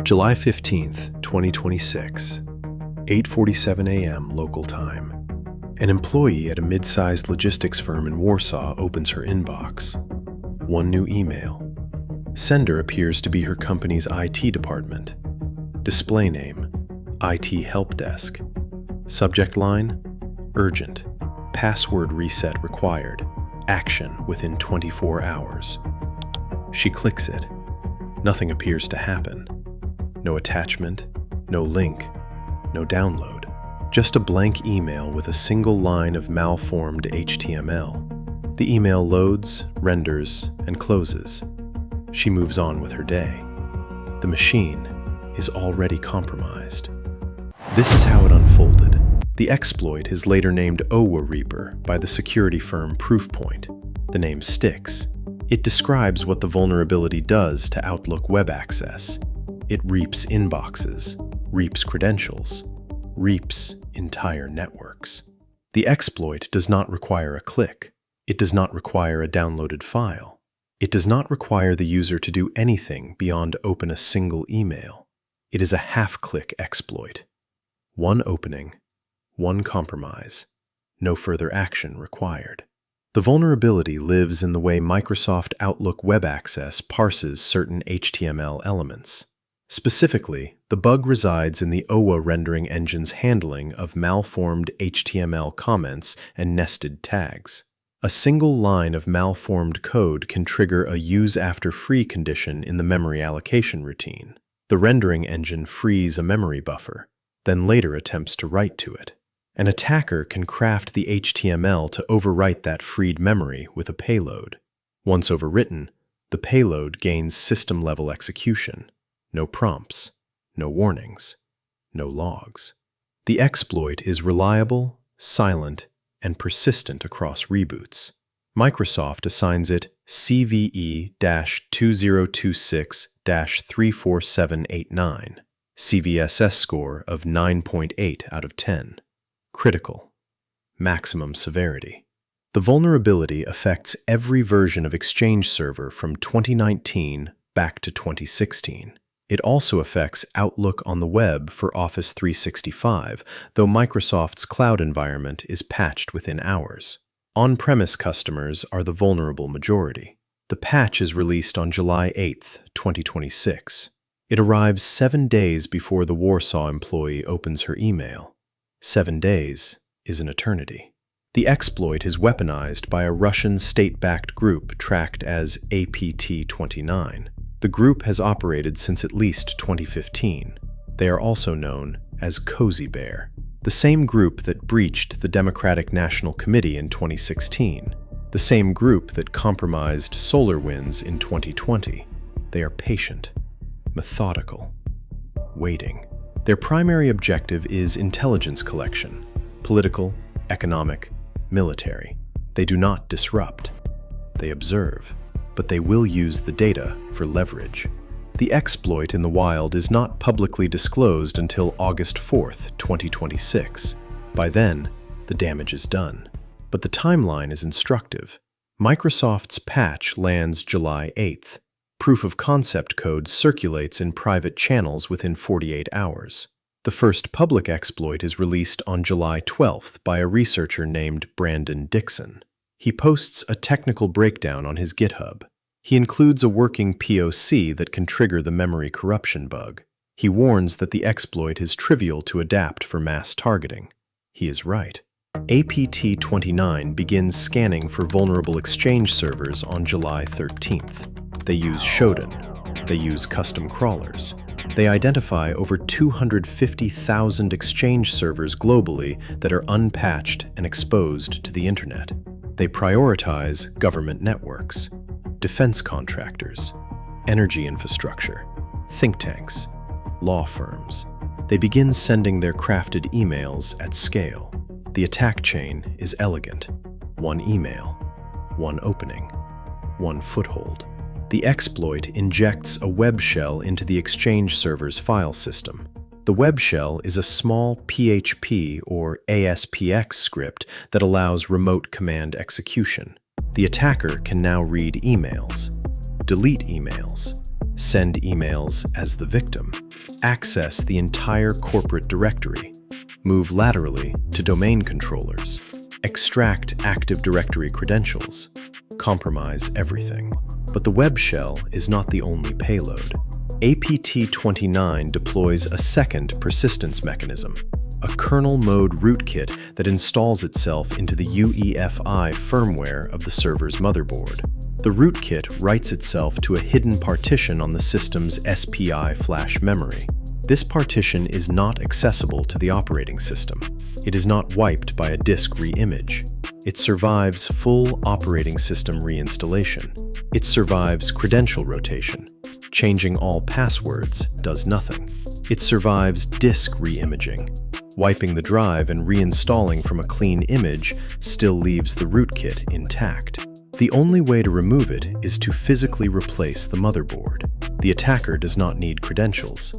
July 15th, 2026, 8:47 a.m. local time. An employee at a mid-sized logistics firm in Warsaw opens her inbox. One new email. Sender appears to be her company's IT department. Display name, IT Help Desk. Subject line, urgent. Password reset required. Action within 24 hours. She clicks it. Nothing appears to happen. No attachment, no link, no download. Just a blank email with a single line of malformed HTML. The email loads, renders, and closes. She moves on with her day. The machine is already compromised. This is how it unfolded. The exploit is later named OWAReaper by the security firm Proofpoint. The name sticks. It describes what the vulnerability does to Outlook web access. It reaps inboxes, reaps credentials, reaps entire networks. The exploit does not require a click. It does not require a downloaded file. It does not require the user to do anything beyond open a single email. It is a half-click exploit. One opening, one compromise, no further action required. The vulnerability lives in the way Microsoft Outlook Web Access parses certain HTML elements. Specifically, the bug resides in the OWA rendering engine's handling of malformed HTML comments and nested tags. A single line of malformed code can trigger a use after free condition in the memory allocation routine. The rendering engine frees a memory buffer, then later attempts to write to it. An attacker can craft the HTML to overwrite that freed memory with a payload. Once overwritten, the payload gains system-level execution. No prompts, no warnings, no logs. The exploit is reliable, silent, and persistent across reboots. Microsoft assigns it CVE-2026-34789, CVSS score of 9.8 out of 10. Critical. Maximum severity. The vulnerability affects every version of Exchange Server from 2019 back to 2016. It also affects Outlook on the web for Office 365, though Microsoft's cloud environment is patched within hours. On-premise customers are the vulnerable majority. The patch is released on July 8, 2026. It arrives 7 days before the Warsaw employee opens her email. 7 days is an eternity. The exploit is weaponized by a Russian state-backed group tracked as ATT&CK. The group has operated since at least 2015. They are also known as Cozy Bear, the same group that breached the Democratic National Committee in 2016, the same group that compromised SolarWinds in 2020. They are patient, methodical, waiting. Their primary objective is intelligence collection, political, economic, military. They do not disrupt. They observe. But they will use the data for leverage. The exploit in the wild is not publicly disclosed until August 4th, 2026. By then, the damage is done. But the timeline is instructive. Microsoft's patch lands July 8th. Proof of concept code circulates in private channels within 48 hours. The first public exploit is released on July 12th by a researcher named Brandon Dixon. He posts a technical breakdown on his GitHub. He includes a working POC that can trigger the memory corruption bug. He warns that the exploit is trivial to adapt for mass targeting. He is right. APT-29 begins scanning for vulnerable Exchange servers on July 13th. They use Shodan. They use custom crawlers. They identify over 250,000 Exchange servers globally that are unpatched and exposed to the internet. They prioritize government networks, defense contractors, energy infrastructure, think tanks, law firms. They begin sending their crafted emails at scale. The attack chain is elegant. One email, one opening, one foothold. The exploit injects a web shell into the Exchange server's file system. The web shell is a small PHP or ASPX script that allows remote command execution. The attacker can now read emails, delete emails, send emails as the victim. access the entire corporate directory, move laterally to domain controllers, extract Active Directory credentials, compromise everything. But the web shell is not the only payload. ATT&CK deploys a second persistence mechanism, a kernel mode rootkit that installs itself into the UEFI firmware of the server's motherboard. The rootkit writes itself to a hidden partition on the system's SPI flash memory. This partition is not accessible to the operating system. It is not wiped by a disk reimage. It survives full operating system reinstallation. It survives credential rotation. Changing all passwords does nothing. It survives disk reimaging. Wiping the drive and reinstalling from a clean image still leaves the rootkit intact. The only way to remove it is to physically replace the motherboard. The attacker does not need credentials.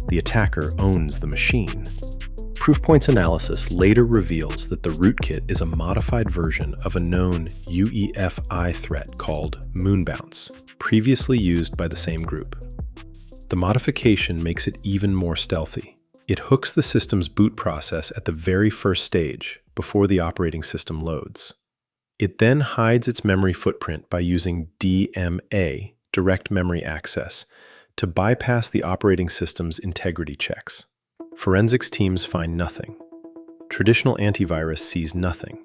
The attacker owns the machine. Proofpoint's analysis later reveals that the rootkit is a modified version of a known UEFI threat called Moonbounce, previously used by the same group. The modification makes it even more stealthy. It hooks the system's boot process at the very first stage, before the operating system loads. It then hides its memory footprint by using DMA, direct memory access, to bypass the operating system's integrity checks. Forensics teams find nothing. Traditional antivirus sees nothing.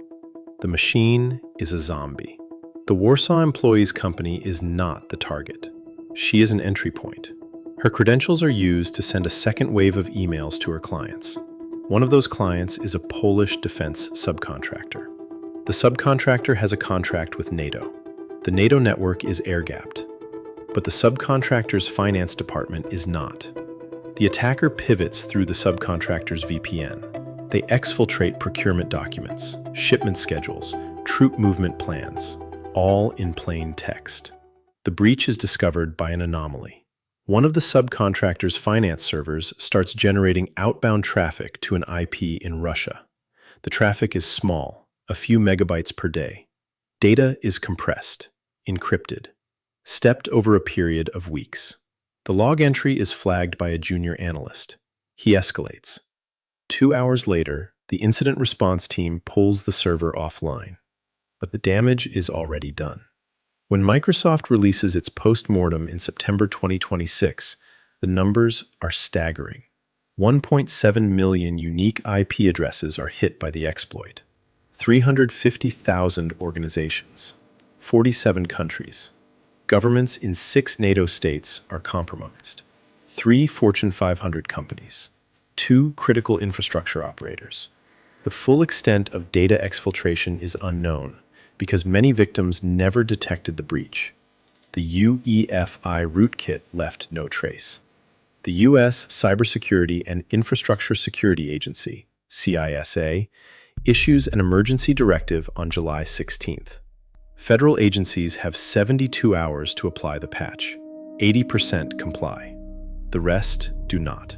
The machine is a zombie. The Warsaw employee's company is not the target. She is an entry point. Her credentials are used to send a second wave of emails to her clients. One of those clients is a Polish defense subcontractor. The subcontractor has a contract with NATO. The NATO network is air-gapped, but the subcontractor's finance department is not. The attacker pivots through the subcontractor's VPN. They exfiltrate procurement documents, shipment schedules, troop movement plans, all in plain text. The breach is discovered by an anomaly. One of the subcontractor's finance servers starts generating outbound traffic to an IP in Russia. The traffic is small, a few megabytes per day. Data is compressed, encrypted, stepped over a period of weeks. The log entry is flagged by a junior analyst. He escalates. 2 hours later, the incident response team pulls the server offline. But the damage is already done. When Microsoft releases its post-mortem in September 2026, the numbers are staggering. 1.7 million unique IP addresses are hit by the exploit. 350,000 organizations. 47 countries. Governments in 6 NATO states are compromised. 3 Fortune 500 companies. 2 critical infrastructure operators. The full extent of data exfiltration is unknown, because many victims never detected the breach. The UEFI rootkit left no trace. The U.S. Cybersecurity and Infrastructure Security Agency, CISA, issues an emergency directive on July 16th. Federal agencies have 72 hours to apply the patch. 80% comply. The rest do not.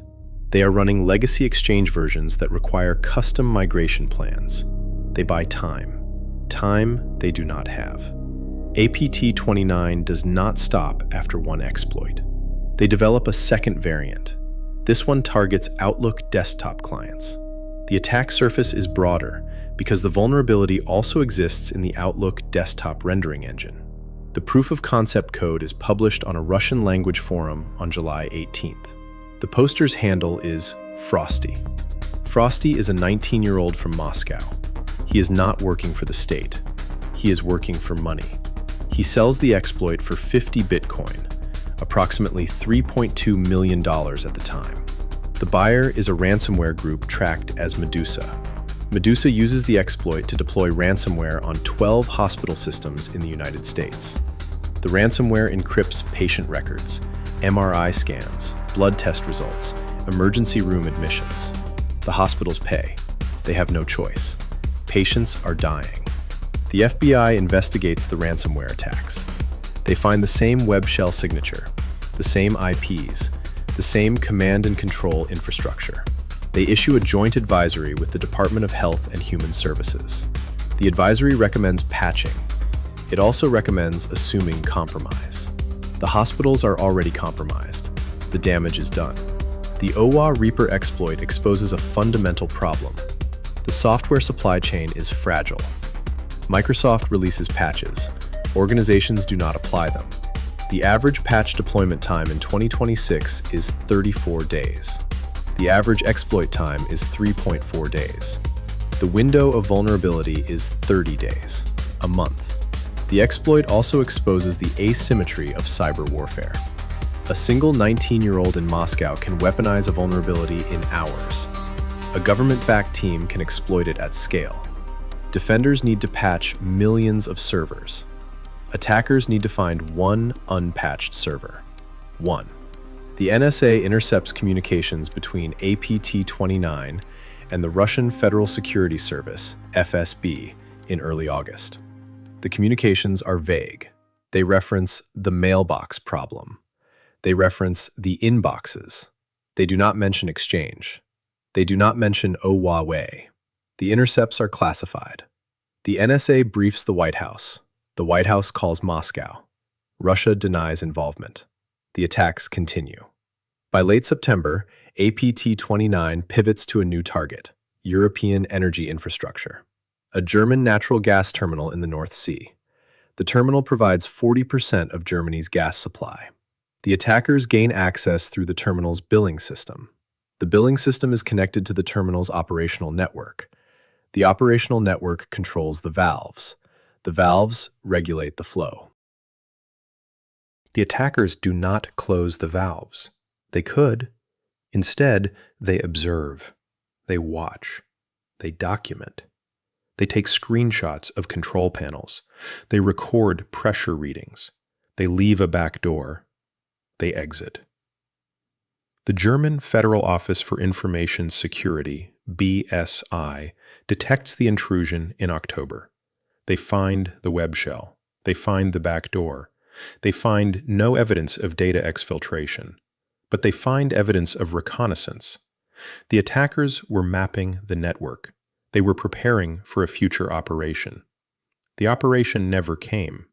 They are running legacy Exchange versions that require custom migration plans. They buy time. Time they do not have. ATT&CK does not stop after one exploit. They develop a second variant. This one targets Outlook desktop clients. The attack surface is broader because the vulnerability also exists in the Outlook desktop rendering engine. The proof of concept code is published on a Russian language forum on July 18th. The poster's handle is Frosty. Frosty is a 19-year-old from Moscow. He is not working for the state. He is working for money. He sells the exploit for 50 Bitcoin, approximately $3.2 million at the time. The buyer is a ransomware group tracked as Medusa. Medusa uses the exploit to deploy ransomware on 12 hospital systems in the United States. The ransomware encrypts patient records, MRI scans, blood test results, emergency room admissions. The hospitals pay. They have no choice. Patients are dying. The FBI investigates the ransomware attacks. They find the same web shell signature, the same IPs, the same command and control infrastructure. They issue a joint advisory with the Department of Health and Human Services. The advisory recommends patching. It also recommends assuming compromise. The hospitals are already compromised. The damage is done. The OWAReaper exploit exposes a fundamental problem. The software supply chain is fragile. Microsoft releases patches. Organizations do not apply them. The average patch deployment time in 2026 is 34 days. The average exploit time is 3.4 days. The window of vulnerability is 30 days, a month. The exploit also exposes the asymmetry of cyber warfare. A single 19-year-old in Moscow can weaponize a vulnerability in hours. A government-backed team can exploit it at scale. Defenders need to patch millions of servers. Attackers need to find one unpatched server. 1. The NSA intercepts communications between ATT&CK and the Russian Federal Security Service, FSB, in early August. The communications are vague. They reference the mailbox problem. They reference the inboxes. They do not mention Exchange. They do not mention Huawei. The intercepts are classified. The NSA briefs the White House. The White House calls Moscow. Russia denies involvement. The attacks continue. By late September, ATT&CK pivots to a new target: European energy infrastructure. A German natural gas terminal in the North Sea. The terminal provides 40% of Germany's gas supply. The attackers gain access through the terminal's billing system. The billing system is connected to the terminal's operational network. The operational network controls the valves. The valves regulate the flow. The attackers do not close the valves. They could. Instead, they observe. They watch. They document. They take screenshots of control panels. They record pressure readings. They leave a back door. They exit. The German Federal Office for Information Security, BSI, detects the intrusion in October. They find the web shell. They find the back door. They find no evidence of data exfiltration, but they find evidence of reconnaissance. The attackers were mapping the network. They were preparing for a future operation. The operation never came.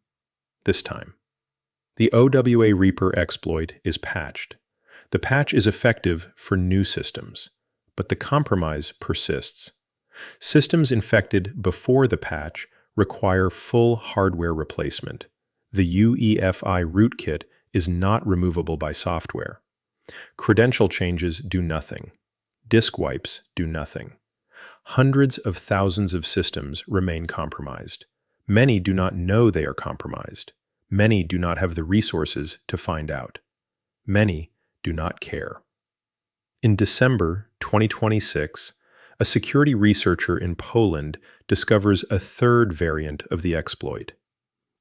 This time. The OWAReaper exploit is patched. The patch is effective for new systems, but the compromise persists. Systems infected before the patch require full hardware replacement. The UEFI rootkit is not removable by software. Credential changes do nothing. Disk wipes do nothing. Hundreds of thousands of systems remain compromised. Many do not know they are compromised. Many do not have the resources to find out. Many do not care. In December 2026, a security researcher in Poland discovers a third variant of the exploit.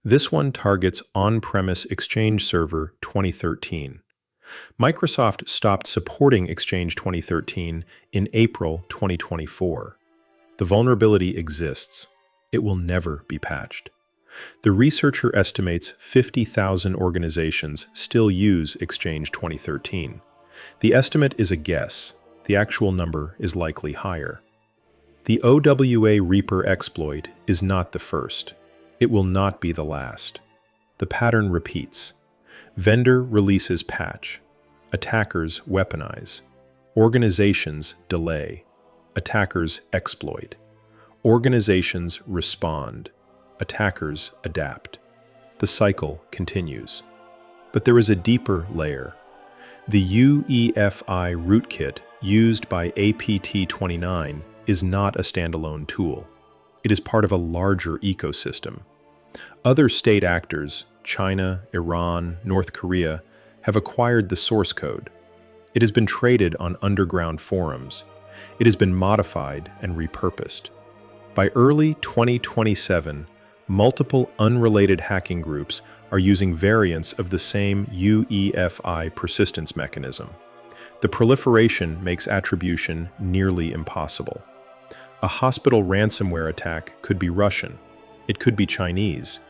This one targets on-premise Exchange Server 2013. Microsoft stopped supporting Exchange 2013 in April 2024. The vulnerability exists. It will never be patched. The researcher estimates 50,000 organizations still use Exchange 2013. The estimate is a guess. The actual number is likely higher. The OWAReaper exploit is not the first. It will not be the last. The pattern repeats. Vendor releases patch. Attackers weaponize. Organizations delay. Attackers exploit. Organizations respond. Attackers adapt. The cycle continues. But there is a deeper layer. The UEFI rootkit used by ATT&CK is not a standalone tool. It is part of a larger ecosystem. Other state actors, China, Iran, North Korea, have acquired the source code. It has been traded on underground forums. It has been modified and repurposed. By early 2027, multiple unrelated hacking groups are using variants of the same UEFI persistence mechanism. The proliferation makes attribution nearly impossible. A hospital ransomware attack could be Russian. It could be Chinese.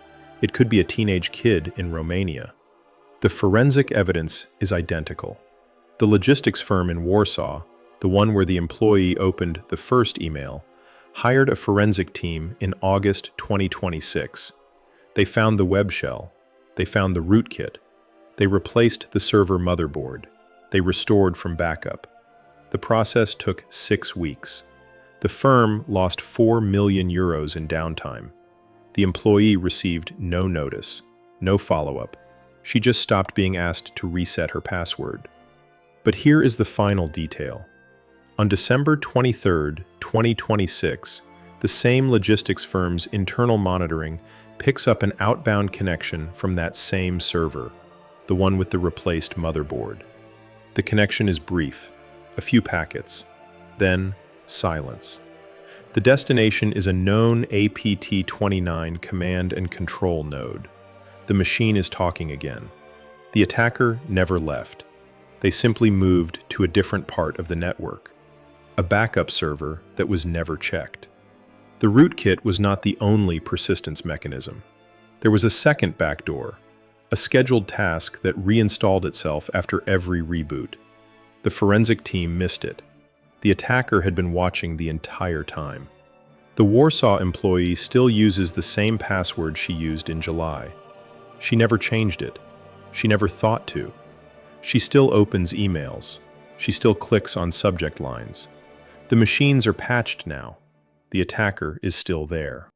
It could be a teenage kid in Romania. The forensic evidence is identical. The logistics firm in Warsaw, the one where the employee opened the first email, hired a forensic team in August 2026. They found the web shell. They found the rootkit. They replaced the server motherboard. They restored from backup. The process took 6 weeks. The firm lost 4 million euros in downtime. The employee received no notice, no follow-up. She just stopped being asked to reset her password. But here is the final detail. On December 23, 2026, the same logistics firm's internal monitoring picks up an outbound connection from that same server, the one with the replaced motherboard. The connection is brief, a few packets, then silence. The destination is a known APT-29 command and control node. The machine is talking again. The attacker never left. They simply moved to a different part of the network, a backup server that was never checked. The rootkit was not the only persistence mechanism. There was a second backdoor, a scheduled task that reinstalled itself after every reboot. The forensic team missed it. The attacker had been watching the entire time. The Warsaw employee still uses the same password she used in July. She never changed it. She never thought to. She still opens emails. She still clicks on subject lines. The machines are patched now. The attacker is still there.